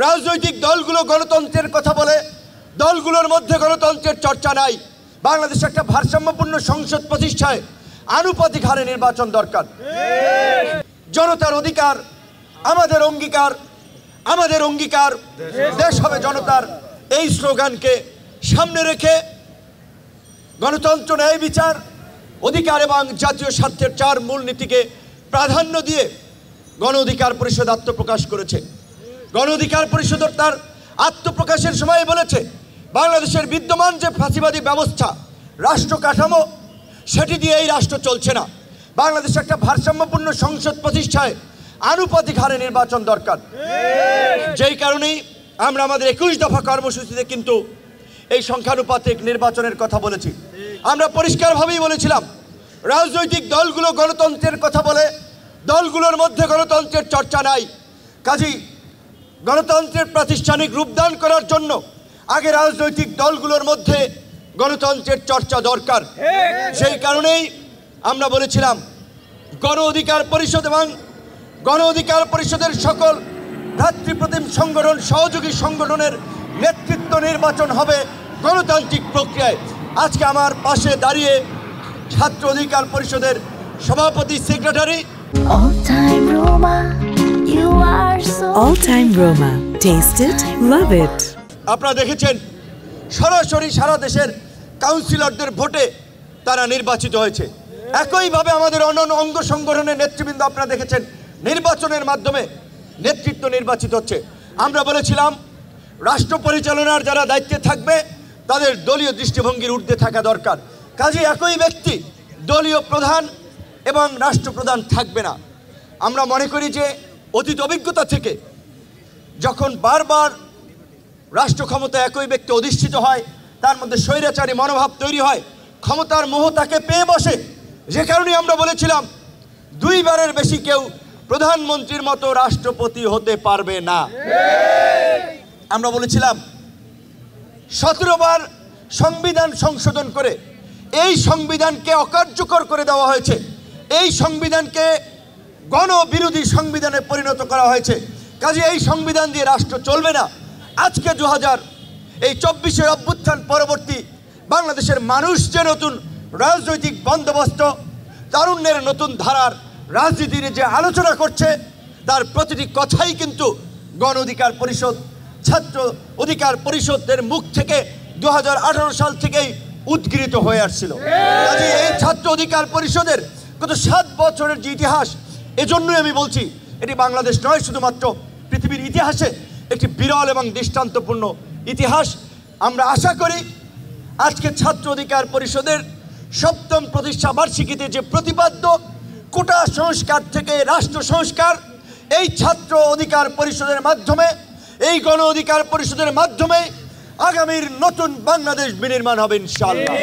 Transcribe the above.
রাজনৈতিক দলগুলো গণতন্ত্রের কথা বলে, দলগুলোর মধ্যে গণতন্ত্রের চর্চা নাই। বাংলাদেশে একটা ভারসাম্যপূর্ণ সংসদ প্রতিষ্ঠায় আনুপাতিক হারে নির্বাচন দরকার। জনতার অধিকার আমাদের অঙ্গীকার, আমাদের অঙ্গীকার দেশ হবে জনতার, এই স্লোগানকে সামনে রেখে গণতন্ত্র, ন্যায় বিচার, অধিকার এবং জাতীয় স্বার্থের 4 মূলনীতিকে প্রাধান্য দিয়ে গণ অধিকার পরিষদ আত্মপ্রকাশ করেছে। গণ অধিকার পরিষদ তার আত্মপ্রকাশের সময় বলেছে, বাংলাদেশের বিদ্যমান যে ফাঁসিবাদী ব্যবস্থা, রাষ্ট্র কাঠামো, সেটি দিয়ে এই রাষ্ট্র চলছে না। বাংলাদেশে একটা ভারসাম্যপূর্ণ সংসদ প্রতিষ্ঠায় আনুপাতিক হারে নির্বাচন দরকার। যেই কারণেই আমরা আমাদের 21 দফা কর্মসূচিতে কিন্তু এই সংখ্যানুপাতিক নির্বাচনের কথা বলেছি। আমরা পরিষ্কারভাবেই বলেছিলাম, রাজনৈতিক দলগুলো গণতন্ত্রের কথা বলে, দলগুলোর মধ্যে গণতন্ত্রের চর্চা নাই। কাজেই গণতন্ত্রের প্রাতিষ্ঠানিক রূপদান করার জন্য আগে রাজনৈতিক দলগুলোর মধ্যে গণতন্ত্রের চর্চা দরকার। সেই কারণেই আমরা বলেছিলাম, গণ অধিকার পরিষদ এবং গণ অধিকার পরিষদের সকল ভ্রাতৃপ্রতিম সংগঠন, সহযোগী সংগঠনের নেতৃত্ব নির্বাচন হবে গণতান্ত্রিক প্রক্রিয়ায়। আজকে আমার পাশে দাঁড়িয়ে ছাত্র অধিকার পরিষদের সভাপতি, secretary. All time Roma. Taste it, love it. আপনারা দেখেছেন সরাসরি সারা দেশের কাউন্সিলরদের ভোটে তারা নির্বাচিত হয়েছে। একইভাবে আমাদের অন্যান্য অঙ্গ সংগঠনের নেতৃবৃন্দ আপনারা দেখেছেন নির্বাচনের মাধ্যমে নেতৃত্ব নির্বাচিত হচ্ছে। আমরা বলেছিলাম, রাষ্ট্র পরিচালনার যারা দায়িত্বে থাকবে তাদের দলীয় দৃষ্টিভঙ্গির ঊর্ধ্বে থাকা দরকার। কাজে একই ব্যক্তি দলীয় প্রধান এবং রাষ্ট্রপ্রধান থাকবে না। আমরা মনে করি যে অতীত অভিজ্ঞতা থেকে যখন বারবার রাষ্ট্র ক্ষমতা একই ব্যক্তি অধিষ্ঠিত হয়, তার মধ্যে স্বৈরাচারী মনোভাব তৈরি হয়, ক্ষমতার মোহ তাকে পেয়ে বসে। যে কারণে আমরা বলেছিলাম 2 বারের বেশি কেউ প্রধানমন্ত্রীর মতো রাষ্ট্রপতি হতে পারবে না। আমরা বলেছিলাম 17 বার সংবিধান সংশোধন করে এই সংবিধানকে অকার্যকর করে দেওয়া হয়েছে। এই সংবিধানকে গণবিরোধী সংবিধানে পরিণত করা হয়েছে। কাজে এই সংবিধান দিয়ে রাষ্ট্র চলবে না। আজকে 2024 অভ্যুত্থান পরবর্তী বাংলাদেশের মানুষ যে নতুন রাজনৈতিক বন্দোবস্ত, তারুণ্যের নতুন ধারার রাজনীতির যে আলোচনা করছে, তার প্রতিটি কথাই কিন্তু গণ অধিকার পরিষদ, ছাত্র অধিকার পরিষদের মুখ থেকে 2018 সাল থেকেই উদ্গৃহীত হয়ে আসছিল। কাজে এই ছাত্র অধিকার পরিষদের গত 7 বছরের যে ইতিহাস, এজন্যই আমি বলছি এটি বাংলাদেশ নয়, শুধুমাত্র পৃথিবীর ইতিহাসে একটি বিরল এবং দৃষ্টান্তপূর্ণ ইতিহাস। আমরা আশা করি আজকে ছাত্র অধিকার পরিষদের 7ম প্রতিষ্ঠা বার্ষিকীতে যে প্রতিপাদ্য কোটা সংস্কার থেকে রাষ্ট্র সংস্কার, এই ছাত্র অধিকার পরিষদের মাধ্যমে, এই গণ অধিকার পরিষদের মাধ্যমে আগামীর নতুন বাংলাদেশ বিনির্মাণ হবে ইনশাআল্লাহ।